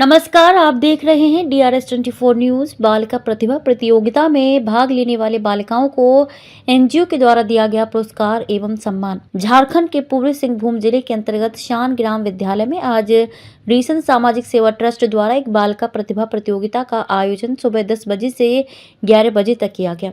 नमस्कार, आप देख रहे हैं DRS 24 न्यूज़। बालिका प्रतिभा प्रतियोगिता में भाग लेने वाले बालिकाओं को एनजीओ के द्वारा दिया गया पुरस्कार एवं सम्मान। झारखंड के पूर्वी सिंहभूम जिले के अंतर्गत शान ग्राम विद्यालय में आज रीसन सामाजिक सेवा ट्रस्ट द्वारा एक बालिका प्रतिभा प्रतियोगिता का आयोजन सुबह 10 बजे से 11 बजे तक किया गया।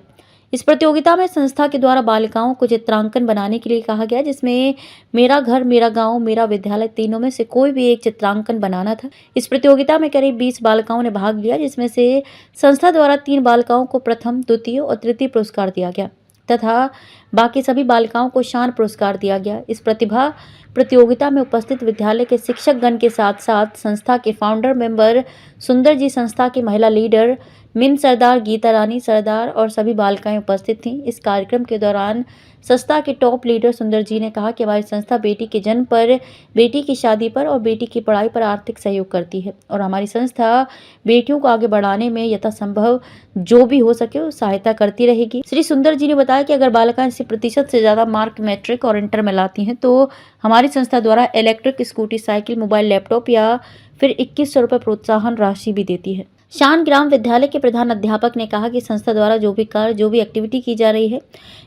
इस प्रतियोगिता में संस्था के द्वारा बालिकाओं को चित्रांकन बनाने के लिए कहा गया, जिसमें मेरा घर, मेरा गांव, मेरा विद्यालय तीनों में से कोई भी एक चित्रांकन बनाना था। इस प्रतियोगिता में करीब 20 बालिकाओं ने भाग लिया, जिसमें से संस्था द्वारा 3 बालिकाओं को प्रथम, द्वितीय और तृतीय पुरस्कार दिया गया तथा बाकी सभी बालिकाओं को शान पुरस्कार दिया गया। इस प्रतिभा प्रतियोगिता में उपस्थित विद्यालय के शिक्षकगण के साथ साथ संस्था के फाउंडर मेंबर सुंदर जी, संस्था की महिला लीडर मिन सरदार, गीता रानी सरदार और सभी बालिकाएं उपस्थित थीं। इस कार्यक्रम के दौरान संस्था के टॉप लीडर सुंदर जी ने कहा कि हमारी संस्था बेटी के जन्म पर, बेटी की शादी पर और बेटी की पढ़ाई पर आर्थिक सहयोग करती है और हमारी संस्था बेटियों को आगे बढ़ाने में यथासंभव जो भी हो सके वो सहायता करती रहेगी। श्री सुंदर जी ने बताया कि अगर बालिकाएं 80% से ज्यादा मार्क मैट्रिक और इंटर में लाती हैं तो हमारी संस्था द्वारा electric scooty, cycle, mobile, laptop या फिर 2100 रुपये प्रोत्साहन राशि भी देती है। शान ग्राम विद्यालय के प्रधान अध्यापक ने कहा कि संस्था द्वारा जो भी कार्य, जो भी एक्टिविटी की जा रही है,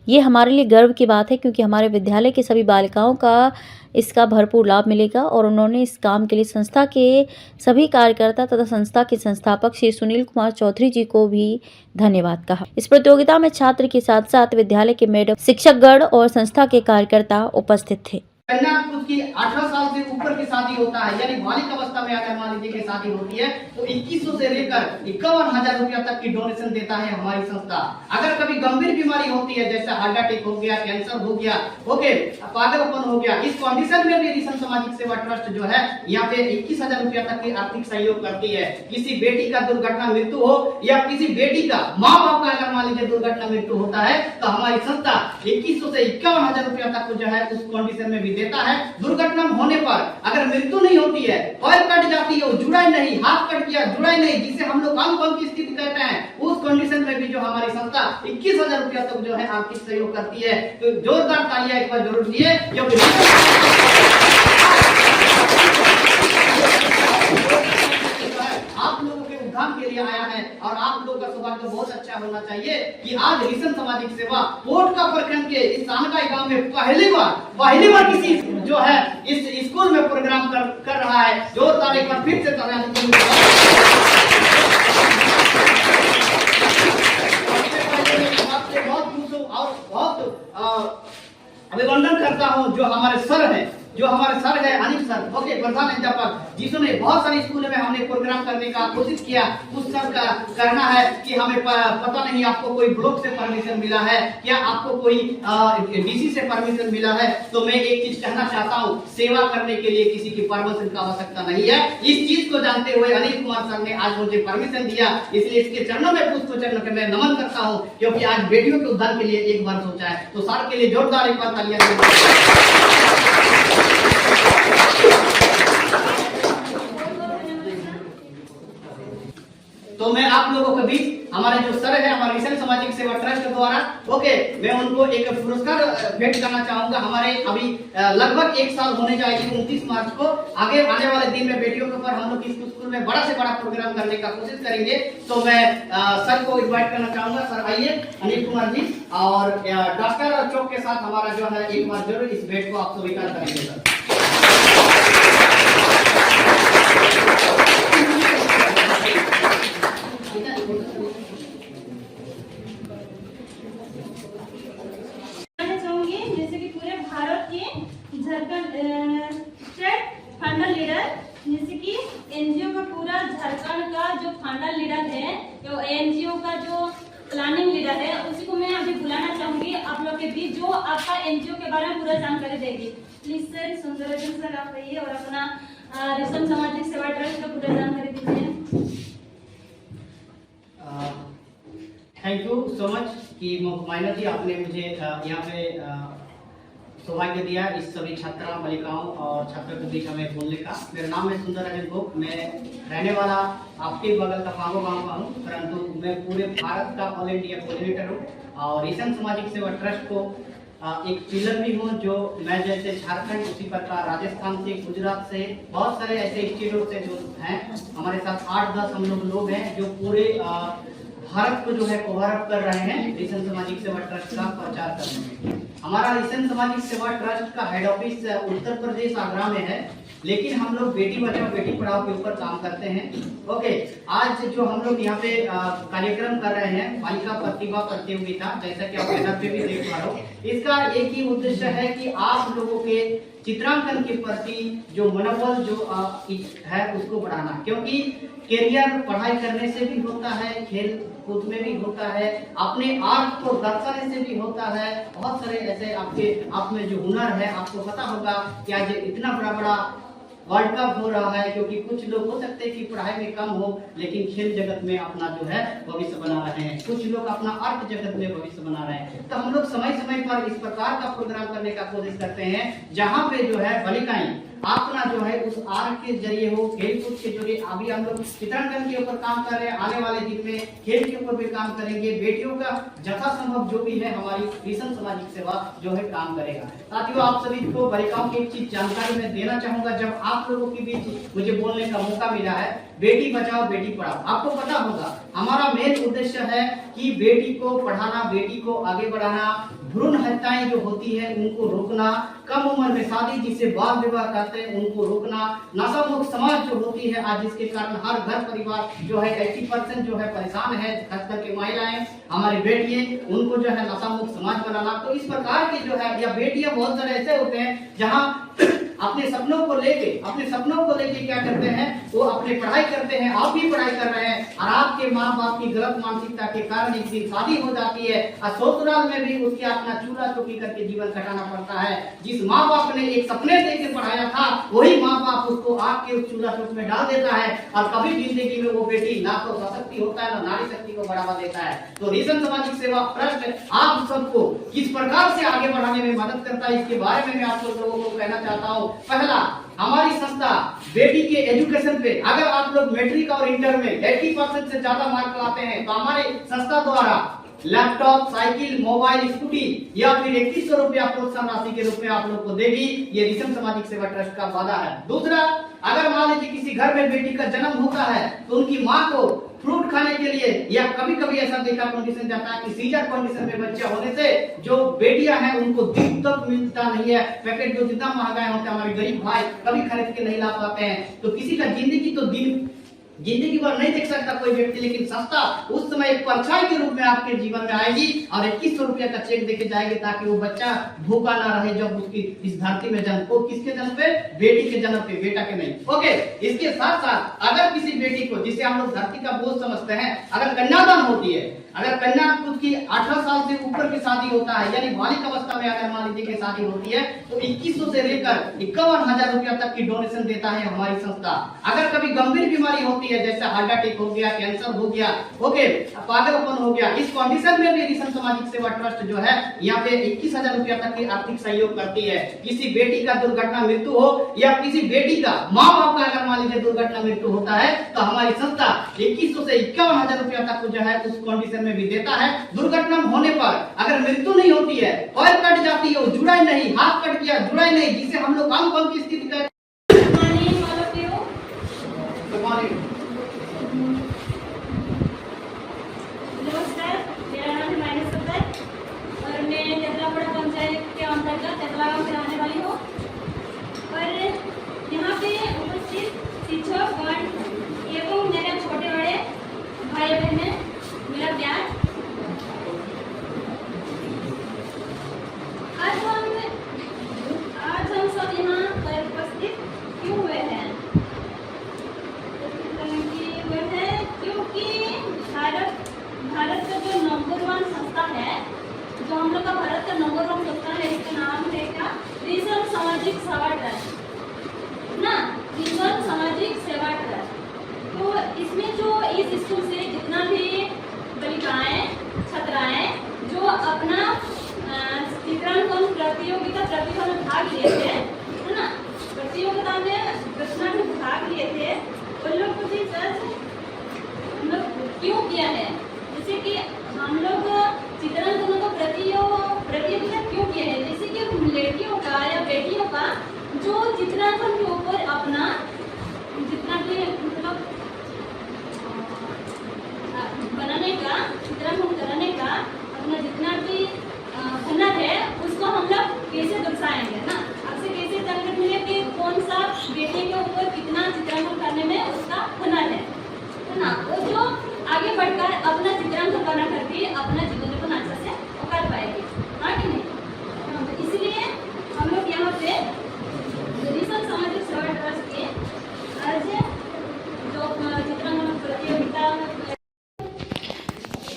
ये हमारे लिए गर्व की बात है, क्योंकि हमारे विद्यालय की सभी बालिकाओं का इसका भरपूर लाभ मिलेगा। और उन्होंने इस काम के लिए संस्था के सभी कार्यकर्ता तथा संस्था के संस्थापक श्री सुनील कुमार चौधरी जी को भी धन्यवाद कहा। इस प्रतियोगिता में छात्र के साथ साथ विद्यालय के मैडम, शिक्षकगण और संस्था के कार्यकर्ता उपस्थित थे। कन्या उसकी 18 साल से ऊपर की शादी होता है, यानी बालिक अवस्था में अगर मान लीजिए कि शादी होती है तो 2100 से लेकर 51,000 रुपया तक की डोनेशन देता है हमारी संस्था। अगर कभी गंभीर बीमारी होती है, जैसे हार्ट अटैक हो गया, कैंसर हो गया, ओके, पागलपन हो गया, इस कंडीशन में भी रीसन सामाजिक सेवा ट्रस्ट जो है यहाँ पे 21,000 रुपया तक की आर्थिक सहयोग करती है। किसी बेटी का दुर्घटना मृत्यु हो या किसी बेटी का, माँ बाप का अगर मान लीजिए दुर्घटना मृत्यु होता है तो हमारी संस्था 2100 से 51,000 रुपया तक जो है उस कंडीशन में भी देता है। दुर्घटना होने पर अगर मृत्यु नहीं होती है, पैर कट जाती है, जुड़ा ही नहीं, हाथ कट गया, जुड़ा ही नहीं, जिसे हम लोग अंग की स्थिति कहते हैं, उस कंडीशन में भी जो हमारी संस्था 21,000 रुपया तक जो है आर्थिक सहयोग करती है। तो जोरदार तालियां एक बार जरूर दिए, क्योंकि आप लोगों के उद्धार के लिए आया है और आप लोगों का सौभाग्य बहुत अच्छा होना चाहिए कि आज रीसन सामाजिक सेवा कोट का प्रखंड के इस सानगाई गांव में पहली बार किसी जो है इस स्कूल में प्रोग्राम कर रहा है। जोरदार एक बार फिर से बहुत खुश हूँ और बहुत अभिनंदन करता हूँ जो हमारे सर है अनिल सर, ओके, प्रधान अध्यापक, जिन्होंने बहुत सारे स्कूलों में हमने प्रोग्राम करने का कोशिश किया। उस सर का कहना है कि हमें पता नहीं आपको कोई ब्लॉक से परमिशन मिला है या आपको कोई डीसी से परमिशन मिला है। तो मैं एक चीज कहना चाहता हूँ, सेवा करने के लिए किसी की परमिशन का आवश्यकता नहीं है। इस चीज को जानते हुए अनिल कुमार सर ने आज मुझे परमिशन दिया, इसलिए इसके चरणों में पुष्प चरण के मैं नमन करता हूँ, क्योंकि आज बेटियों के उद्धार के लिए एक बार सोचा है। तो सर के लिए जोरदार एक बार तालियां। तो मैं आप लोगों के बीच हमारे जो सर है हमारे रीसन सामाजिक सेवा ट्रस्ट द्वारा, ओके, मैं उनको एक पुरस्कार भेंट करना चाहूंगा। हमारे अभी लगभग 1 साल होने जाएगी 29 मार्च को। आगे आने वाले दिन में बेटियों के ऊपर हम लोग इस स्कूल में बड़ा से बड़ा प्रोग्राम करने का कोशिश करेंगे। तो मैं सर को इन्वाइट करना चाहूंगा। सर आइए, अनिल कुमार जी, और डॉक्टर चौक के साथ हमारा जो है एक बार जरूर इस भेंट को आप स्वीकार करेंगे। सर जैसे कि एनजीओ का पूरा झारखंड का जो फाउंडर लीडर है, जो एनजीओ का जो प्लानिंग लीडर है, उसी को मैं अभी बुलाना चाहूंगी आप लोग के बीच, जो आपका एनजीओ के बारे में पूरा जानकारी देगी। प्लीज सर, सुंदरराजन सर आप आइए और अपना रीसन सामाजिक सेवा ट्रस्ट का पूरा जानकारी दीजिए। थैंक यू सो मच कि माइनर जी आपने मुझे यहाँ पे सौभाग्य दिया इस सभी छात्रा, बालिकाओं और छात्रों के बीच हमें बोलने का। मेरा नाम है सुंदरराजन गोप, मैं रहने वाला आपके बगल का पांगो गांव का हूँ, परंतु मैं पूरे भारत का ऑल इंडिया कोऑर्डिनेटर हूँ और रीसन सामाजिक सेवा ट्रस्ट को एक पिलर भी हूँ, जो मैं जैसे झारखंड उसी प्रकार राजस्थान से, गुजरात से, बहुत सारे ऐसे स्टेटों से जो हैं हमारे साथ 8-10 हम लोग हैं जो पूरे भारत को जो है कवर अप कर रहे हैं रिशन सामाजिक सेवा ट्रस्ट का प्रचार करने में। हमारा रिशन सामाजिक सेवा ट्रस्ट का हेड ऑफिस उत्तर प्रदेश आगरा में है, लेकिन हम लोग बेटी बचाओ बेटी पढ़ाओ के ऊपर काम करते हैं। ओके, आज जो हम लोग यहाँ पे कार्यक्रम कर रहे हैं बालिका प्रतिभा प्रतियोगिता, जैसा कि आप बैनर पे भी देख पा रहे हो, इसका एक ही उद्देश्य है कि आप लोगों के चित्रांकन के प्रति जो मनोबल जो है उसको बढ़ाना, क्योंकि करियर पढ़ाई करने से भी होता है, खेल कूद में भी होता है, अपने आर्ट को दर्शाने से भी होता है। बहुत सारे ऐसे आपके आप में जो हुनर है, आपको पता होगा कि आज इतना बड़ा वर्ल्ड कप हो रहा है, क्योंकि कुछ लोग हो सकते हैं कि पढ़ाई में कम हो लेकिन खेल जगत में अपना जो है भविष्य बना रहे हैं, कुछ लोग अपना आर्ट जगत में भविष्य बना रहे हैं। तो हम लोग समय समय पर इस प्रकार का प्रोग्राम करने का कोशिश करते हैं जहां पे जो है बालिकाएं अपना जो है उस आर्ट के जरिए हो, खेल कूद के जरिए, अभी हम लोग चित्रांकन के ऊपर काम कर रहे हैं, आने वाले दिन में खेल के ऊपर भी काम करेंगे। बेटियों का यथासंभव जो भी है हमारी मिशन सामाजिक सेवा जो है काम करेगा। साथियों, आप सभी को बालिकाओं की एक चीज जानकारी मैं देना चाहूंगा, जब आप लोगों के बीच मुझे बोलने का मौका मिला है, बेटी बचाओ बेटी पढ़ाओ। आपको पता होगा हमारा मेन उद्देश्य है कि बेटी को पढ़ाना, बेटी को आगे बढ़ाना, भ्रूण हत्याएं जो होती है उनको रोकना, कम उम्र में शादी जिसे बाल विवाह कहते हैं उनको रोकना, नशा मुक्त समाज जो होती है आज, जिसके कारण हर घर परिवार जो है 80% जो है परेशान है, खास करके महिलाएं, हमारी बेटियां, उनको जो है नशा मुक्त समाज बनाना। तो इस प्रकार की जो है, या बेटियां बहुत सारे ऐसे होते हैं जहां अपने सपनों को लेके क्या करते हैं, वो अपने पढ़ाई करते हैं, आप भी पढ़ाई कर रहे हैं, और आपके माँ बाप की गलत मानसिकता के कारण एक दिन शादी हो जाती है और ससुराल में भी उसके अपना चूल्हा चौकी करके जीवन कटाना पड़ता है। जिस माँ बाप ने एक सपने दे के पढ़ाया था, वही माँ बाप उसको आग के उस चूल्हा चौक में डाल देता है, और कभी जिंदगी में वो बेटी ना तो सशक्ति होता है, ना नारी शक्ति को बढ़ावा देता है। तो रिशन सामाजिक सेवा ट्रस्ट आप सबको किस प्रकार से आगे बढ़ाने में मदद करता है, इसके बारे में मैं आप लोगों को कहना चाहता हूँ। पहला, हमारी संस्था बेटी के एजुकेशन पे, अगर आप लोग मैट्रिक और इंटर में 80% से ज्यादा मार्क लाते हैं तो हमारी संस्था द्वारा लैपटॉप, साइकिल, मोबाइल, स्कूटी या फिर 2100 रुपया प्रोत्साहन राशि के रूप में आप लोग को देगी। ये रिशन सामाजिक सेवा ट्रस्ट का वादा है। दूसरा, अगर मान लीजिए किसी घर में बेटी का जन्म होता है तो उनकी माँ को फ्रूट खाने के लिए, या कभी कभी ऐसा देखा कंडीशन जाता है कि सीजर कंडीशन में बच्चा होने से जो बेटियां हैं उनको दूध तक मिलता नहीं है, पैकेट जो जितना महंगा होता है, हमारे गरीब भाई कभी खरीद के नहीं ला पाते हैं। तो किसी का जिंदगी भर नहीं देख सकता कोई व्यक्ति, लेकिन संस्था उस समय एक परछाई के रूप में आपके जीवन में आएगी और 2100 रुपया का चेक देके जाएगी, ताकि वो बच्चा भूखा ना रहे जब उसकी इस धरती में जन्म हो। किसके जन्म पे? बेटी के जन्म पे, बेटा के नहीं। ओके, इसके साथ साथ अगर किसी बेटी को, जिसे हम लोग धरती का बोझ समझते हैं, अगर कन्यादान होती है, अगर कन्या की 18 साल से ऊपर की शादी होता है, यानी बालिक अवस्था में अगर मान लीजिए की शादी होती है, तो 2100 से लेकर 51,000 रुपया तक की डोनेशन देता है हमारी संस्था। अगर कभी गंभीर बीमारी होती है, जैसे हार्ट अटैक हो गया, कैंसर हो गया, ओके, पागलपन हो गया, इस कंडीशन में भी रिशन सामाजिक सेवा ट्रस्ट जो है यहाँ पे 21,000 रुपया तक की आर्थिक सहयोग करती है। किसी बेटी का दुर्घटना मृत्यु हो, या किसी बेटी का माँ बाप का अगर मान लीजिए दुर्घटना मृत्यु होता है, तो हमारी संस्था 2100 से 51,000 रुपया तक जो है उस कंडीशन में भी देता है। दुर्घटना होने पर अगर मृत्यु नहीं होती है, पैर कट जाती है, जुड़ा ही नहीं, हाथ कट गया, जुड़ा ही नहीं, जिसे हम लोग अंग की स्थिति कहते नमस्कार, मेरा नाम है माइनस सत्तर और मैं जतलापड़ा पंचायत के अंतर्गत जतला गांव से रहने वाली हूँ। और यहाँ पे उपस्थित शिक्षक गण एवं मेरे छोटे बड़े भाई बहन, मेरा प्यार, आज हम सब यहाँ पर उपस्थित क्यों हुए हैं? क्योंकि भारत का जो नंबर 1 संस्था है, जो हम लोग का भारत का नंबर 1 संस्था है, इसका नाम है क्या? रिशन सामाजिक सेवा ट्रस्ट ना, रिशन सामाजिक सेवा ट्रस्ट। तो इसमें जो इस स्कूल से जितना भी बालिकाएं, छात्राएं जो अपना चित्रांकन प्रतियोगिता में भाग लिए थे, है ना, प्रतियोगिता में रचना में भाग लिए थे, उन लोग को भी सच हम लोग क्यों किया है? जैसे कि हम लोग चित्रांकन को प्रतियोगिता क्यों किए हैं?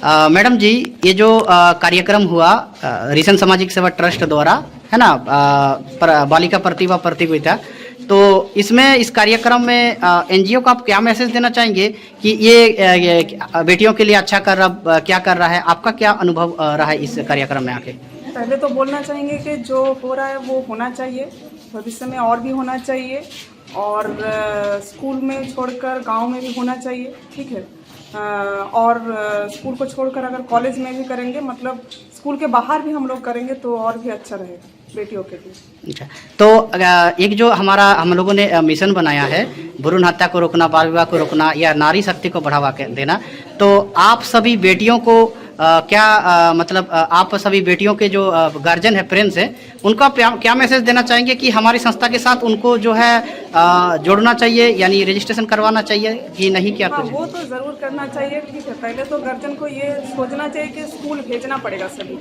मैडम जी, ये जो कार्यक्रम हुआ रिसन सामाजिक सेवा ट्रस्ट द्वारा, है ना, बालिका प्रतिभा प्रतियोगिता, तो इसमें इस कार्यक्रम में एनजीओ को आप क्या मैसेज देना चाहेंगे कि ये बेटियों के लिए अच्छा कर रहा, क्या कर रहा है? आपका क्या अनुभव रहा है इस कार्यक्रम में आके? पहले तो बोलना चाहेंगे कि जो हो रहा है वो होना चाहिए, भविष्य में और भी होना चाहिए, और स्कूल में छोड़कर गांव में भी होना चाहिए, ठीक है। और स्कूल को छोड़कर अगर कॉलेज में भी करेंगे, मतलब स्कूल के बाहर भी हम लोग करेंगे तो और भी अच्छा रहेगा बेटियों के लिए। अच्छा, तो एक जो हम लोगों ने मिशन बनाया है, भ्रूण हत्या को रोकना, बाल विवाह को रोकना या नारी शक्ति को बढ़ावा देना, तो आप सभी बेटियों को मतलब आप सभी बेटियों के जो गार्जियन है, पेरेंट्स है, उनका क्या मैसेज देना चाहेंगे कि हमारी संस्था के साथ उनको जो है जोड़ना चाहिए, यानी रजिस्ट्रेशन करवाना चाहिए कि नहीं? क्या हाँ, वो तो ज़रूर करना चाहिए, ठीक है। पहले तो गार्जियन को ये सोचना चाहिए कि स्कूल भेजना पड़ेगा सभी,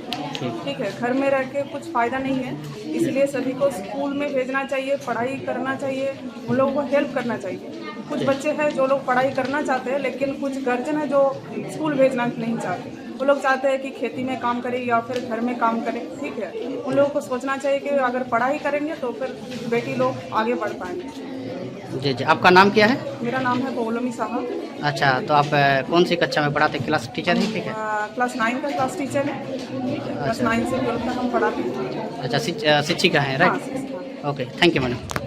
ठीक है। घर में रह के कुछ फ़ायदा नहीं है, इसलिए सभी को स्कूल में भेजना चाहिए, पढ़ाई करना चाहिए, उन लोगों को हेल्प करना चाहिए। कुछ बच्चे हैं जो लोग पढ़ाई करना चाहते हैं, लेकिन कुछ गार्जियन है जो स्कूल भेजना नहीं चाहते। वो लोग चाहते हैं कि खेती में काम करें या फिर घर में काम करें, ठीक है। उन लोगों को सोचना चाहिए कि अगर पढ़ाई करेंगे तो फिर बेटी लोग आगे बढ़ पाएंगे। जी जी, आपका नाम क्या है? मेरा नाम है पौलोमी साहा। अच्छा, तो आप कौन सी कक्षा में पढ़ाते? क्लास टीचर है? ठीक है, क्लास 9 का क्लास टीचर है, क्लास 9 से 12 तक हम पढ़ाते हैं। अच्छा, शिक्षिका है, हाँ, right? Okay, thank you madam.